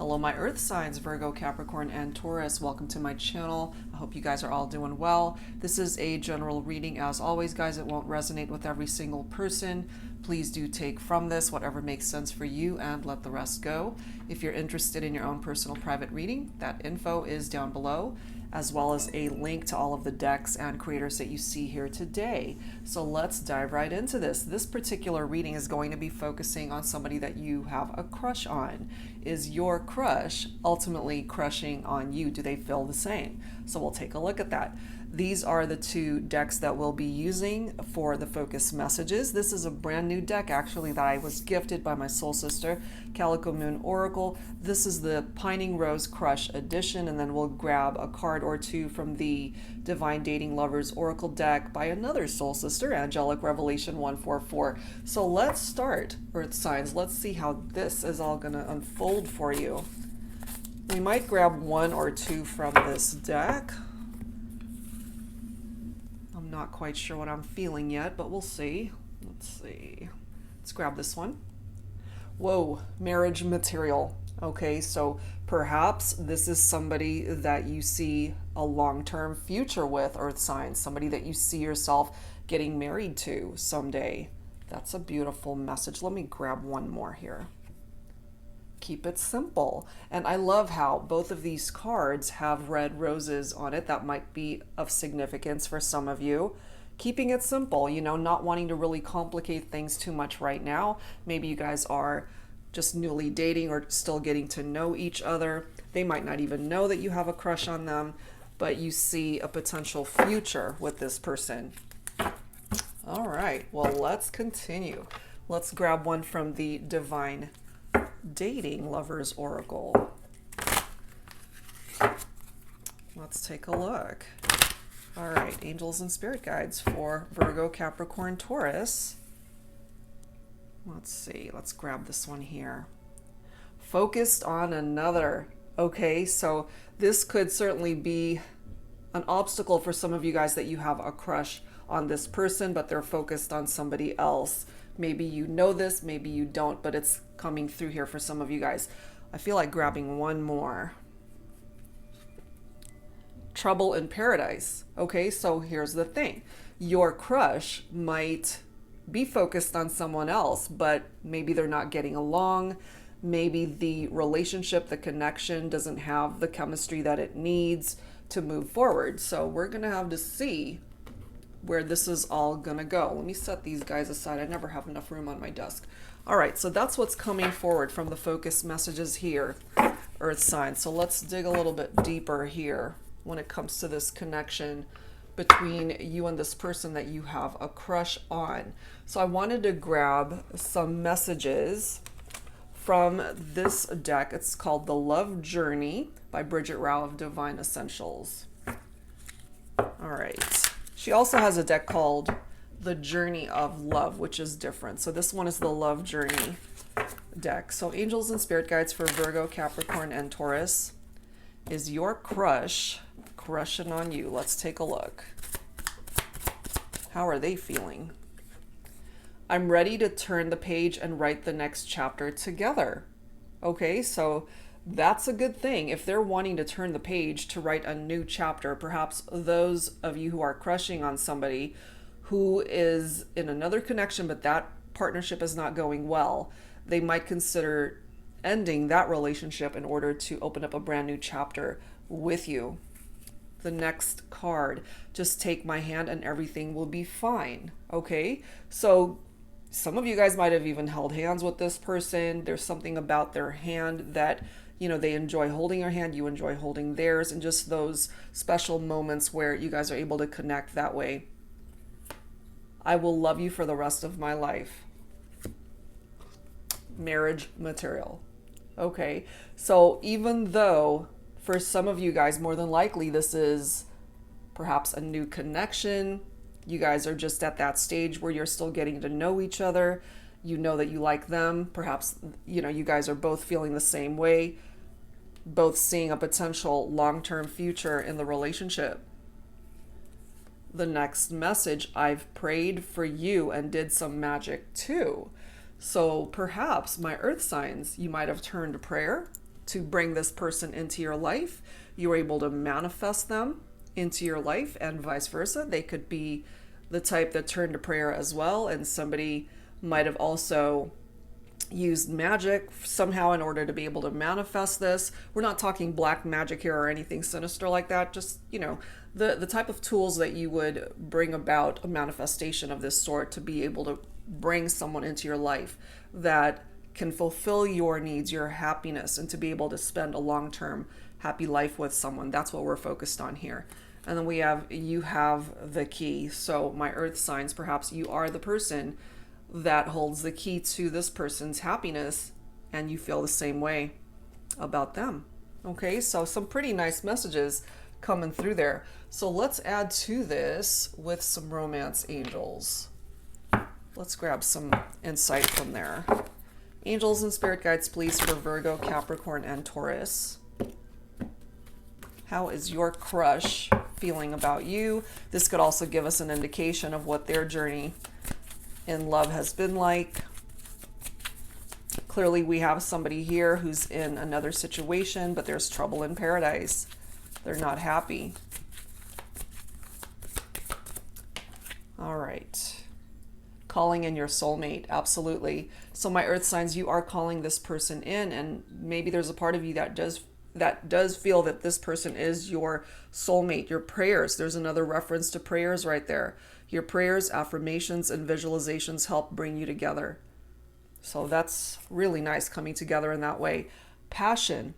Hello my earth signs, Virgo, Capricorn, and Taurus. Welcome to my channel. I hope you guys are all doing well. This is a general reading. As always, guys, it won't resonate with every single person. Please do take from this whatever makes sense for you and let the rest go. If you're interested in your own personal private reading, that info is down below, as well as a link to all of the decks and creators that you see here today. So let's dive right into this. This particular reading is going to be focusing on somebody that you have a crush on. Is your crush ultimately crushing on you? Do they feel the same? So we'll take a look at that. These are the two decks that we'll be using for the focus messages. This is a brand new deck actually that I was gifted by my soul sister, Calico Moon Oracle. This is the Pining Rose Crush edition, and then we'll grab a card or two from the Divine Dating Lovers Oracle deck by another soul sister, Angelic Revelation 144. So let's start, Earth signs. Let's see how this is all going to unfold for you. We might grab one or two from this deck. Not quite sure what I'm feeling yet, but we'll see. Let's see. Let's grab this one. Whoa, marriage material. Okay, so perhaps this is somebody that you see a long-term future with, earth signs, somebody that you see yourself getting married to someday. That's a beautiful message. Let me grab one more here. Keep it simple. And I love how both of these cards have red roses on it. That might be of significance for some of you. Keeping it simple, you know, not wanting to really complicate things too much right now. Maybe you guys are just newly dating or still getting to know each other. They might not even know that you have a crush on them, but you see a potential future with this person. All right, well, let's continue. Let's grab one from the Divine Dating Lovers Oracle. Let's take a look. All right, angels and spirit guides for Virgo, Capricorn, Taurus. Let's see, let's grab this one here. Focused on another. Okay, so this could certainly be an obstacle for some of you guys that you have a crush on this person, but they're focused on somebody else. Maybe you know this, maybe you don't, but it's coming through here for some of you guys. I feel like grabbing one more. Trouble in paradise. Okay, so here's the thing. Your crush might be focused on someone else, but maybe they're not getting along. Maybe the relationship, the connection doesn't have the chemistry that it needs to move forward. So we're going to have to see where this is all gonna go. Let me set these guys aside. I never have enough room on my desk. All right, so that's what's coming forward from the focus messages here, earth signs. So let's dig a little bit deeper here when it comes to this connection between you and this person that you have a crush on. So I wanted to grab some messages from this deck. It's called The Love Journey by Bridget Rao of Divine Essentials. All right. She also has a deck called The Journey of Love, which is different. So this one is the Love Journey deck. So angels and spirit guides for Virgo, Capricorn, and Taurus. Is your crush crushing on you? Let's take a look. How are they feeling? I'm ready to turn the page and write the next chapter together. Okay, so that's a good thing. If they're wanting to turn the page to write a new chapter, perhaps those of you who are crushing on somebody who is in another connection, but that partnership is not going well, they might consider ending that relationship in order to open up a brand new chapter with you. The next card, just take my hand and everything will be fine. Okay, so some of you guys might have even held hands with this person. There's something about their hand that, you know, they enjoy holding your hand, you enjoy holding theirs, and just those special moments where you guys are able to connect that way. I will love you for the rest of my life. Marriage material. Okay, so even though for some of you guys, more than likely, this is perhaps a new connection, you guys are just at that stage where you're still getting to know each other. You know that you like them. Perhaps, you know, you guys are both feeling the same way, both seeing a potential long-term future in the relationship. The next message, I've prayed for you and did some magic too. So perhaps my earth signs, you might have turned to prayer to bring this person into your life. You were able to manifest them into your life, and vice versa. They could be the type that turned to prayer as well, and somebody might have also used magic somehow in order to be able to manifest this. We're not talking black magic here or anything sinister like that. Just, you know, the type of tools that you would bring about a manifestation of this sort to be able to bring someone into your life that can fulfill your needs, your happiness, and to be able to spend a long-term happy life with someone. That's what we're focused on here. And then we have, you have the key. So my earth signs, perhaps you are the person that holds the key to this person's happiness, and you feel the same way about them. Okay, so some pretty nice messages coming through there. So let's add to this with some romance angels. Let's grab some insight from there. Angels and spirit guides, please, for Virgo, Capricorn, and Taurus. How is your crush feeling about you? This could also give us an indication of what their journey in love has been like. Clearly we have somebody here who's in another situation, but there's trouble in paradise. They're not happy. All right. Calling in your soulmate, absolutely. So my earth signs, you are calling this person in, and maybe there's a part of you that does feel that this person is your soulmate. Your prayers, there's another reference to prayers right there. Your prayers, affirmations, and visualizations help bring you together. So that's really nice, coming together in that way. Passion,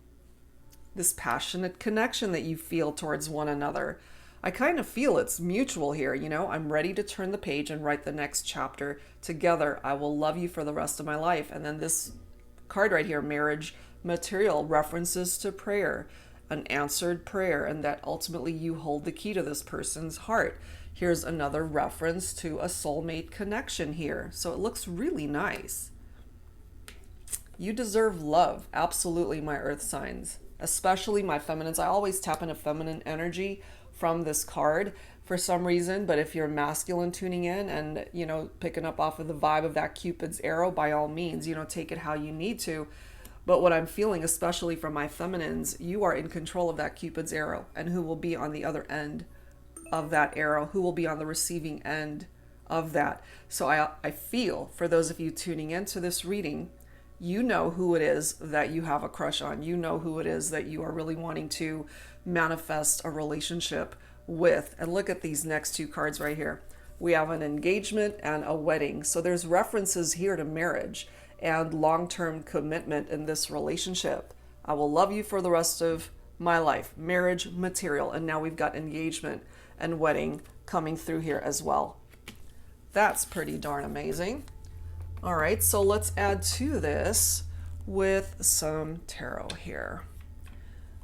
this passionate connection that you feel towards one another. I kind of feel it's mutual here, you know. I'm ready to turn the page and write the next chapter together. I will love you for the rest of my life. And then this card right here, marriage material, references to prayer, an answered prayer, and that ultimately you hold the key to this person's heart. Here's another reference to a soulmate connection here. So it looks really nice. You deserve love. Absolutely, my earth signs, especially my feminines. I always tap into feminine energy from this card for some reason, but if you're masculine tuning in and, you know, picking up off of the vibe of that Cupid's arrow, by all means, you know, take it how you need to. But what I'm feeling, especially from my feminines, you are in control of that Cupid's arrow, and who will be on the other end of that arrow, who will be on the receiving end of that. So I feel, for those of you tuning into this reading, you know who it is that you have a crush on. You know who it is that you are really wanting to manifest a relationship with. And look at these next two cards right here. We have an engagement and a wedding. So there's references here to marriage and long-term commitment in this relationship. I will love you for the rest of my life. Marriage material. And now we've got engagement and wedding coming through here as well. That's pretty darn amazing. All right, so let's add to this with some tarot here.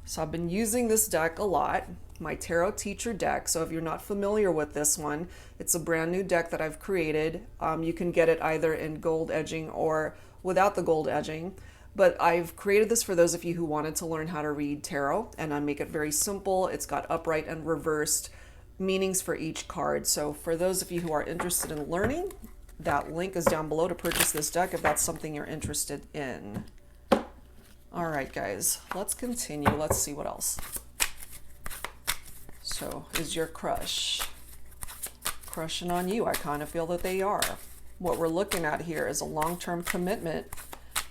So I've been using this deck a lot, my Tarot Teacher deck. So if you're not familiar with this one, it's a brand new deck that I've created. You can get it either in gold edging or without the gold edging. But I've created this for those of you who wanted to learn how to read tarot, and I make it very simple. It's got upright and reversed meanings for each card. So for those of you who are interested in learning, that link is down below to purchase this deck if that's something you're interested in. All right, guys, let's continue. Let's see what else. So is your crush crushing on you? I kind of feel that they are. What we're looking at here is a long-term commitment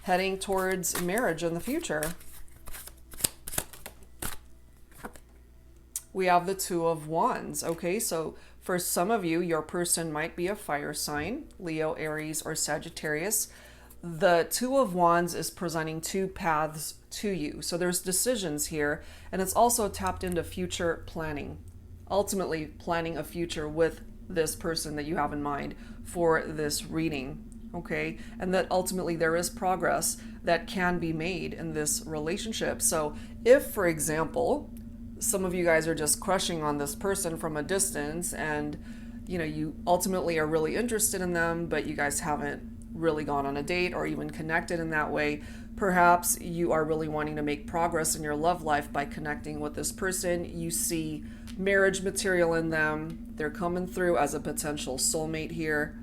heading towards marriage in the future. We have the Two of Wands. Okay, so for some of you, your person might be a fire sign, Leo, Aries, or Sagittarius. The Two of Wands is presenting two paths to you. So there's decisions here, and it's also tapped into future planning. Ultimately, planning a future with this person that you have in mind for this reading. Okay, and that ultimately there is progress that can be made in this relationship. So if, for example, some of you guys are just crushing on this person from a distance, and you know, you ultimately are really interested in them, but you guys haven't really gone on a date or even connected in that way. Perhaps you are really wanting to make progress in your love life by connecting with this person. You see marriage material in them. They're coming through as a potential soulmate here.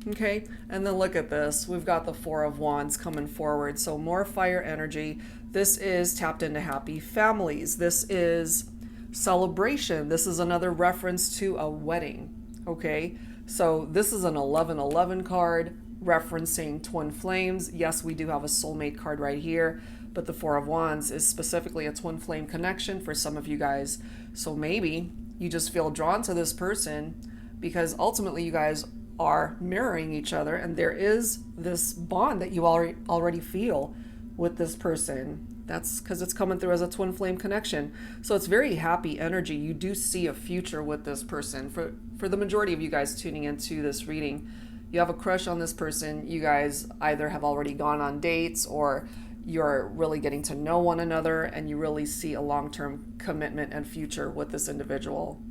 Okay, and then look at this. We've got the Four of Wands coming forward. So more fire energy. This is tapped into happy families. This is celebration. This is another reference to a wedding. Okay, so this is an 1111 card referencing twin flames. Yes, we do have a soulmate card right here, but the Four of Wands is specifically a twin flame connection for some of you guys. So maybe you just feel drawn to this person because ultimately you guys are mirroring each other, and there is this bond that you already feel with this person. That's because it's coming through as a twin flame connection. So it's very happy energy. You do see a future with this person. For the majority of you guys tuning into this reading, you have a crush on this person. You guys either have already gone on dates, or you're really getting to know one another, and you really see a long-term commitment and future with this individual.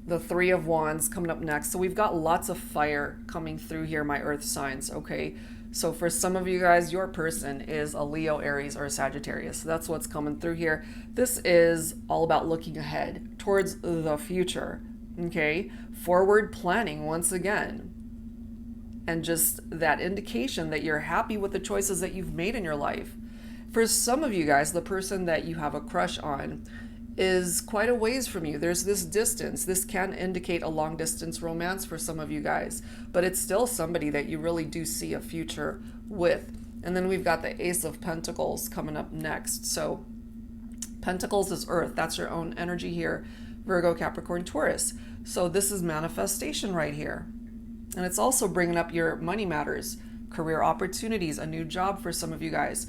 The Three of Wands coming up next. So we've got lots of fire coming through here, my earth signs, okay? So for some of you guys, your person is a Leo, Aries, or a Sagittarius. That's what's coming through here. This is all about looking ahead towards the future, okay? Forward planning once again. And just that indication that you're happy with the choices that you've made in your life. For some of you guys, the person that you have a crush on is quite a ways from you. There's this distance. This can indicate a long distance romance for some of you guys, but it's still somebody that you really do see a future with. And then we've got the Ace of Pentacles coming up next. So Pentacles is earth. That's your own energy here. Virgo, Capricorn, Taurus. So this is manifestation right here. And it's also bringing up your money matters, career opportunities, a new job for some of you guys.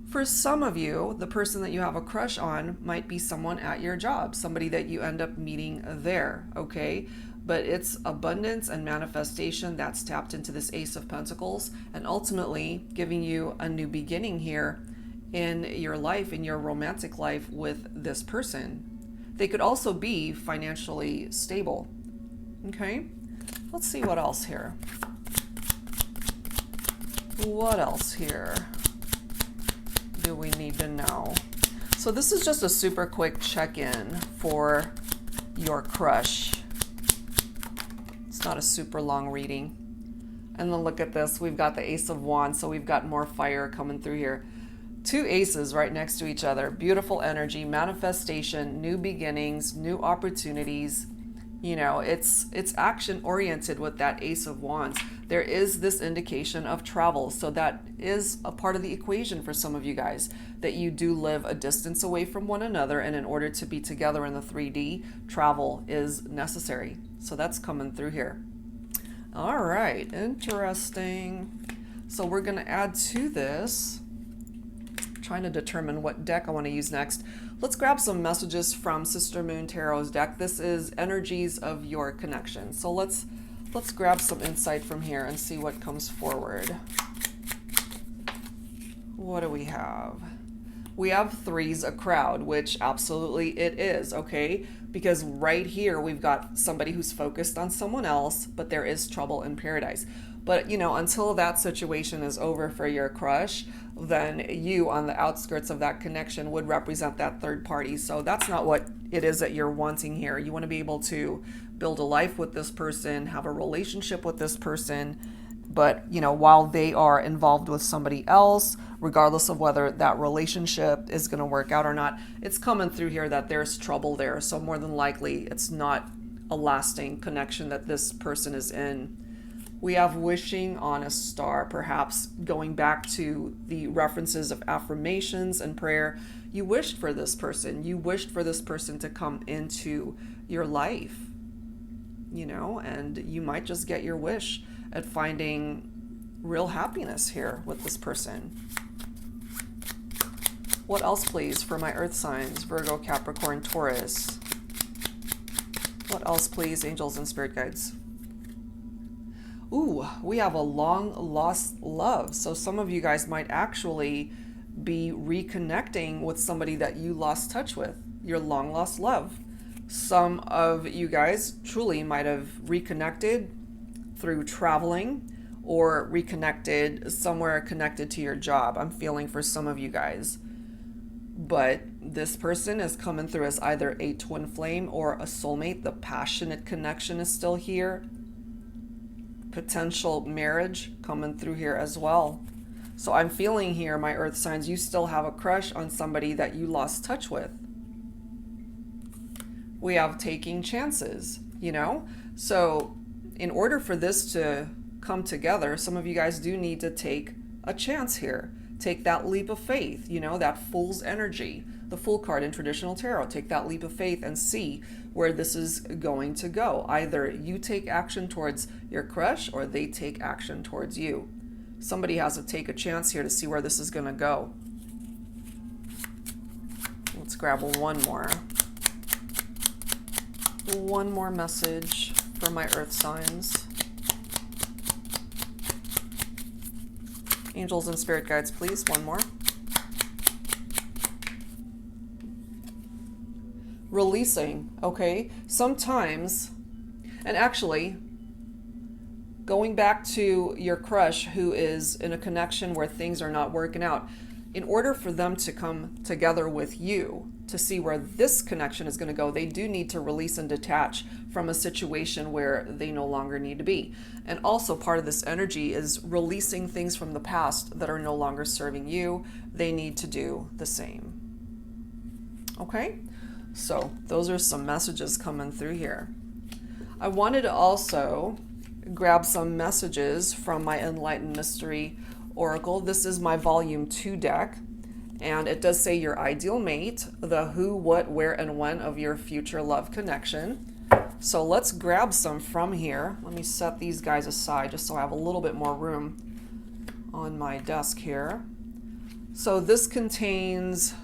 For some of you, the person that you have a crush on might be someone at your job, somebody that you end up meeting there, okay? But it's abundance and manifestation that's tapped into this Ace of Pentacles, and ultimately giving you a new beginning here in your life, in your romantic life with this person. They could also be financially stable, okay? Let's see what else here. What else here do we need to know? So this is just a super quick check-in for your crush. It's not a super long reading. And then look at this. We've got the Ace of Wands, so we've got more fire coming through here. Two aces right next to each other. Beautiful energy, manifestation, new beginnings, new opportunities. You know, it's action oriented with that Ace of Wands. There is this indication of travel. So that is a part of the equation for some of you guys, that you do live a distance away from one another. And in order to be together in the 3D, travel is necessary. So that's coming through here. All right, interesting. So we're going to add to this, trying to determine what deck I want to use next. Let's grab some messages from Sister Moon Tarot's deck. This is energies of your connection. So let's grab some insight from here and see what comes forward. What do we have? We have threes, a crowd, which absolutely it is, okay? Because right here we've got somebody who's focused on someone else, but there is trouble in paradise. But, you know, until that situation is over for your crush, then you on the outskirts of that connection would represent that third party. So that's not what it is that you're wanting here. You want to be able to build a life with this person, have a relationship with this person, but, you know, while they are involved with somebody else, regardless of whether that relationship is going to work out or not, it's coming through here that there's trouble there. So more than likely, it's not a lasting connection that this person is in. We have wishing on a star, perhaps going back to the references of affirmations and prayer. You wished for this person. You wished for this person to come into your life, you know, and you might just get your wish at finding real happiness here with this person. What else, please, for my earth signs? Virgo, Capricorn, Taurus. What else, please, angels and spirit guides? Ooh, we have a long lost love. So some of you guys might actually be reconnecting with somebody that you lost touch with, your long lost love. Some of you guys truly might have reconnected through traveling or reconnected somewhere connected to your job. I'm feeling for some of you guys. But this person is coming through as either a twin flame or a soulmate. The passionate connection is still here. potential marriage coming through here as well. So I'm feeling here, my earth signs, you still have a crush on somebody that you lost touch with. We have taking chances, you know? So in order for this to come together, some of you guys do need to take a chance here. Take that leap of faith, you know, that fool's energy, the Fool card in traditional tarot. Take that leap of faith and see where this is going to go. Either you take action towards your crush or they take action towards you. Somebody has to take a chance here to see where this is going to go. Let's grab one more. One more message for my earth signs. Angels and spirit guides, please. One more. Releasing, okay? Sometimes, and actually, going back to your crush who is in a connection where things are not working out, in order for them to come together with you to see where this connection is going to go, they do need to release and detach from a situation where they no longer need to be. And also part of this energy is releasing things from the past that are no longer serving you. They need to do the same. Okay? So those are some messages coming through here. I wanted to also grab some messages from my Enlightened Mystery Oracle. This is my volume 2 deck, and it does say your ideal mate, the who, what, where, and when of your future love connection. So let's grab some from here. Let me set these guys aside just so I have a little bit more room on my desk here. So this contains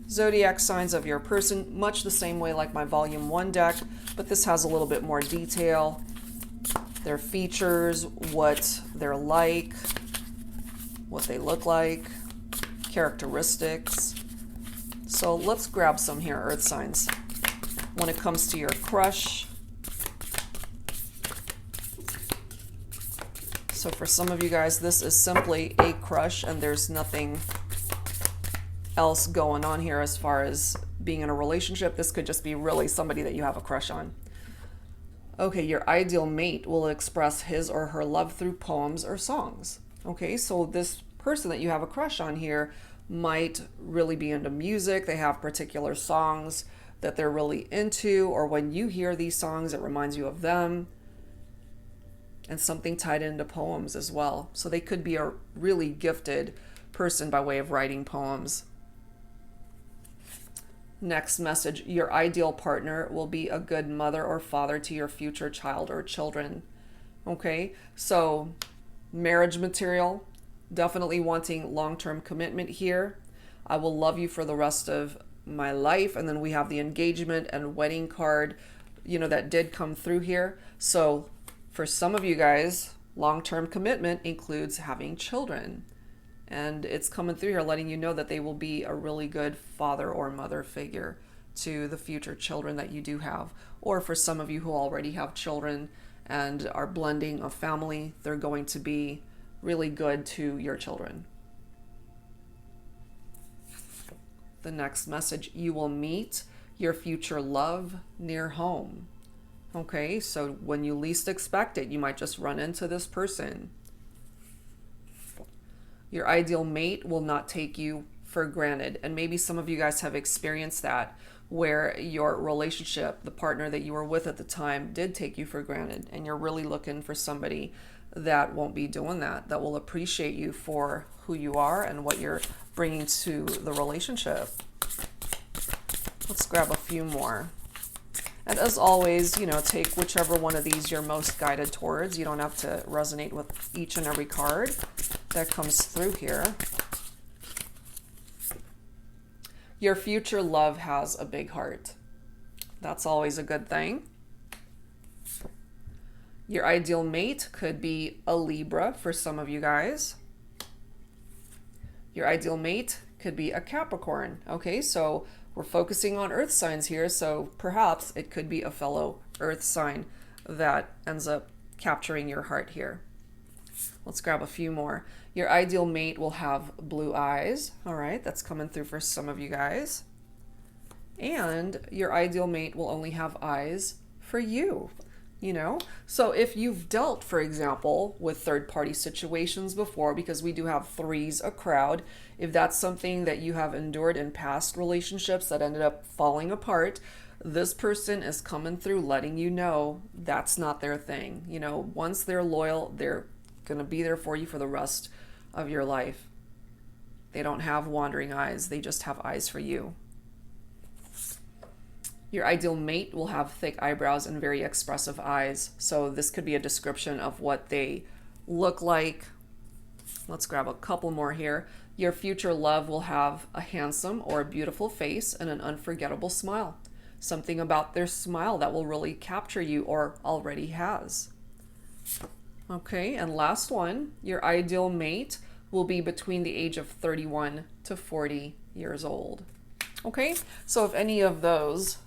zodiac signs of your person, much the same way like my volume 1 deck, but this has a little bit more detail. Their features, what they're like, what they look like, characteristics. So let's grab some here, earth signs. When it comes to your crush. So for some of you guys, this is simply a crush and there's nothing else going on here as far as being in a relationship. This could just be really somebody that you have a crush on. Okay, your ideal mate will express his or her love through poems or songs. Okay, so this person that you have a crush on here might really be into music. They have particular songs that they're really into, or when you hear these songs, it reminds you of them. And something tied into poems as well. So they could be a really gifted person by way of writing poems. Next message, your ideal partner will be a good mother or father to your future child or children. Okay, so marriage material, definitely wanting long-term commitment here. I will love you for the rest of my life. And then we have the engagement and wedding card, you know, that did come through here. So for some of you guys, long-term commitment includes having children. And it's coming through here letting you know that they will be a really good father or mother figure to the future children that you do have. Or for some of you who already have children and are blending a family, they're going to be really good to your children. The next message, you will meet your future love near home. Okay, so when you least expect it, you might just run into this person. Your ideal mate will not take you for granted. And maybe some of you guys have experienced that, where your relationship, the partner that you were with at the time, did take you for granted. And you're really looking for somebody that won't be doing that, that will appreciate you for who you are and what you're bringing to the relationship. Let's grab a few more. And as always, you know, take whichever one of these you're most guided towards. You don't have to resonate with each and every card that comes through here. Your future love has a big heart. That's always a good thing. Your ideal mate could be a Libra for some of you guys. Your ideal mate could be a Capricorn. Okay, so we're focusing on earth signs here, so perhaps it could be a fellow earth sign that ends up capturing your heart here. Let's grab a few more. Your ideal mate will have blue eyes. All right, that's coming through for some of you guys. And your ideal mate will only have eyes for you. you know? So if you've dealt, for example, with third-party situations before, because we do have threes a crowd, if that's something that you have endured in past relationships that ended up falling apart, this person is coming through letting you know that's not their thing. You know, once they're loyal, they're going to be there for you for the rest of your life. They don't have wandering eyes. They just have eyes for you. Your ideal mate will have thick eyebrows and very expressive eyes. So this could be a description of what they look like. Let's grab a couple more here. Your future love will have a handsome or a beautiful face and an unforgettable smile. Something about their smile that will really capture you or already has. Okay, and last one. Your ideal mate will be between the age of 31 to 40 years old. Okay, so if any of those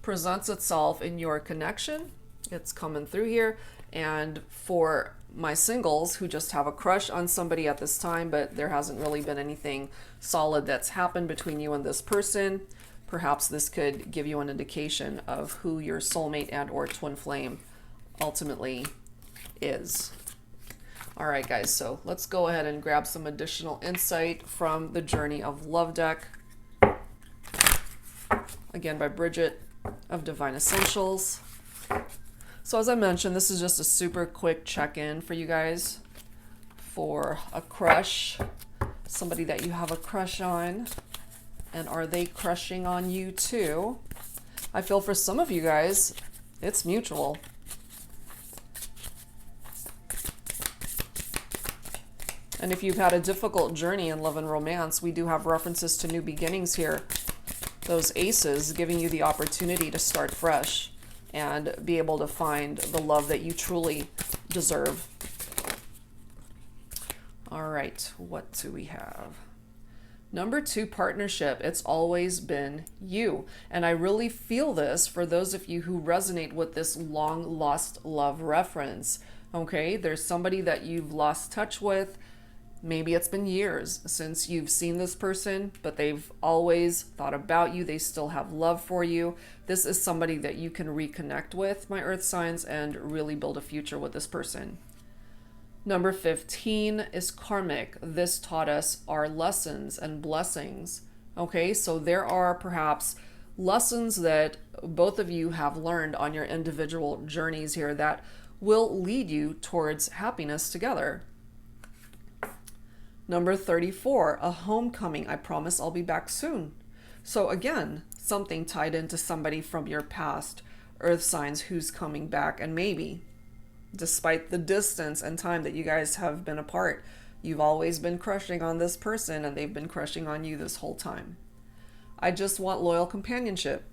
presents itself in your connection, it's coming through here. And for my singles who just have a crush on somebody at this time, but there hasn't really been anything solid that's happened between you and this person, perhaps this could give you an indication of who your soulmate and or twin flame ultimately is. All right, guys, so let's go ahead and grab some additional insight from the Journey of Love deck. Again, by Bridget of Divine Essentials. So as I mentioned, this is just a super quick check-in for you guys for a crush, somebody that you have a crush on, and are they crushing on you too? I feel for some of you guys, it's mutual. And if you've had a difficult journey in love and romance, we do have references to new beginnings here. Those aces giving you the opportunity to start fresh and be able to find the love that you truly deserve. All right, what do we have? Number 2, partnership. It's always been you. And I really feel this for those of you who resonate with this long lost love reference. Okay, there's somebody that you've lost touch with. Maybe it's been years since you've seen this person, but they've always thought about you. They still have love for you. This is somebody that you can reconnect with, my earth signs, and really build a future with this person. Number 15 is karmic. This taught us our lessons and blessings. Okay, so there are perhaps lessons that both of you have learned on your individual journeys here that will lead you towards happiness together. Number 34, a homecoming. I promise I'll be back soon. So again, something tied into somebody from your past, earth signs, who's coming back. And maybe, despite the distance and time that you guys have been apart, you've always been crushing on this person and they've been crushing on you this whole time. I just want loyal companionship.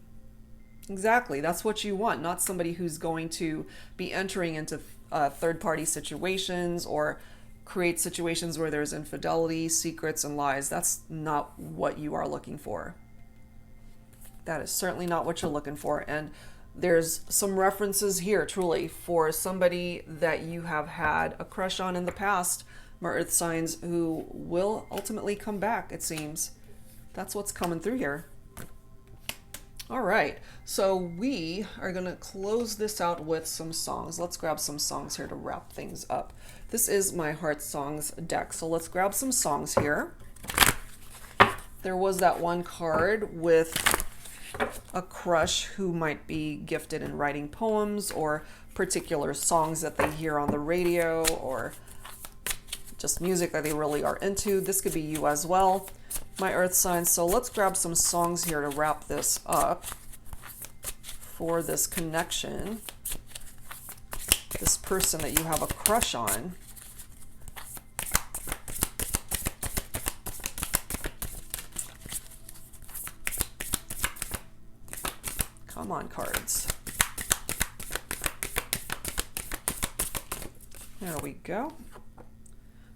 Exactly, that's what you want, not somebody who's going to be entering into third-party situations or create situations where there's infidelity, secrets, and lies. That's not what you are looking for. That is certainly not what you're looking for. And there's some references here, truly, for somebody that you have had a crush on in the past, my earth signs, who will ultimately come back, it seems. That's what's coming through here. All right, so we are going to close this out with some songs. Let's grab some songs here to wrap things up. This is my Heart Songs deck, so let's grab some songs here. There was that one card with a crush who might be gifted in writing poems or particular songs that they hear on the radio or just music that they really are into. This could be you as well, my earth signs. So let's grab some songs here to wrap this up for this connection, this person that you have a crush on. Come on, cards. There we go.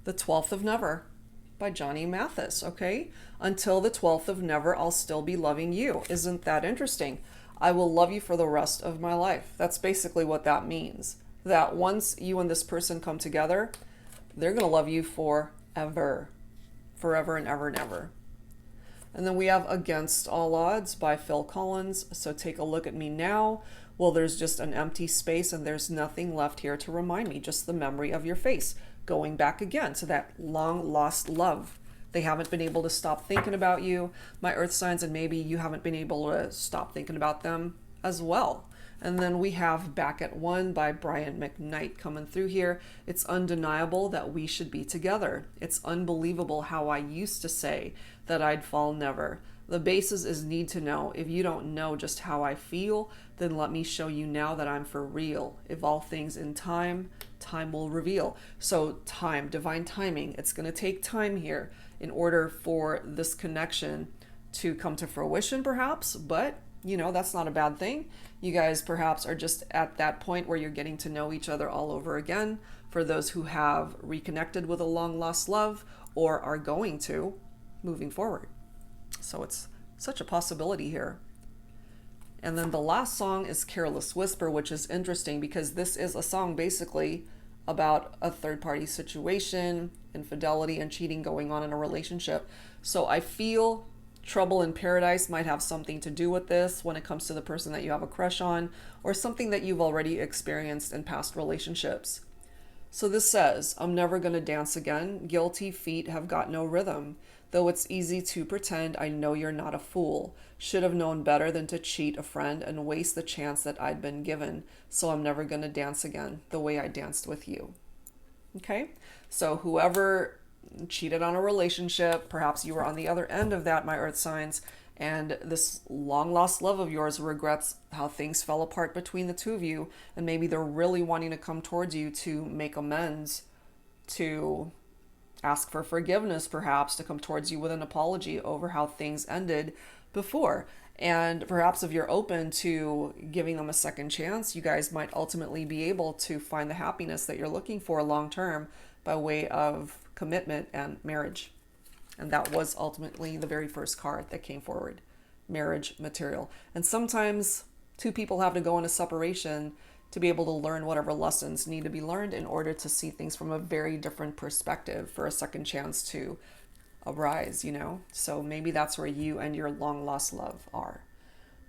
The 12th of Never by Johnny Mathis, okay? Until the 12th of Never, I'll still be loving you. Isn't that interesting? I will love you for the rest of my life. That's basically what that means. That once you and this person come together, they're going to love you forever. Forever and ever and ever. And then we have Against All Odds by Phil Collins. So take a look at me now. Well, there's just an empty space and there's nothing left here to remind me, just the memory of your face. Going back again to that long lost love. They haven't been able to stop thinking about you, my earth signs, and maybe you haven't been able to stop thinking about them as well. And then we have Back at One by Brian McKnight coming through here. It's undeniable that we should be together. It's unbelievable how I used to say that I'd fall never. The basis is need to know. If you don't know just how I feel, then let me show you now that I'm for real. If all things in time, time will reveal. So time, divine timing. It's going to take time here in order for this connection to come to fruition, perhaps, but you know, that's not a bad thing. You guys perhaps are just at that point where you're getting to know each other all over again, for those who have reconnected with a long lost love or are going to moving forward. So it's such a possibility here. And then the last song is Careless Whisper, which is interesting because this is a song basically about a third-party situation, infidelity, and cheating going on in a relationship. So I feel Trouble in Paradise might have something to do with this when it comes to the person that you have a crush on, or something that you've already experienced in past relationships. So this says, I'm never gonna dance again. Guilty feet have got no rhythm. Though it's easy to pretend, I know you're not a fool. Should have known better than to cheat a friend and waste the chance that I'd been given. So I'm never gonna dance again the way I danced with you. Okay, so whoever cheated on a relationship, perhaps you were on the other end of that, my earth signs, and this long lost love of yours regrets how things fell apart between the two of you, and maybe they're really wanting to come towards you to make amends, to ask for forgiveness, perhaps to come towards you with an apology over how things ended before. And perhaps if you're open to giving them a second chance, you guys might ultimately be able to find the happiness that you're looking for long term by way of commitment and marriage. And that was ultimately the very first card that came forward, marriage material. And sometimes two people have to go into separation to be able to learn whatever lessons need to be learned in order to see things from a very different perspective for a second chance to arise, you know? So maybe that's where you and your long lost love are.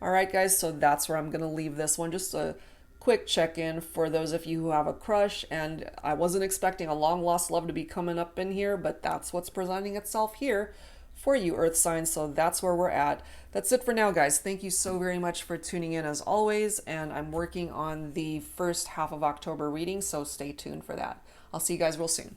All right, guys, so that's where I'm going to leave this one. Just a quick check-in for those of you who have a crush, and I wasn't expecting a long lost love to be coming up in here, but that's what's presenting itself here for you, earth signs. So that's where we're at. That's it for now, guys. Thank you so very much for tuning in as always, and I'm working on the first half of October reading, so stay tuned for that. I'll see you guys real soon.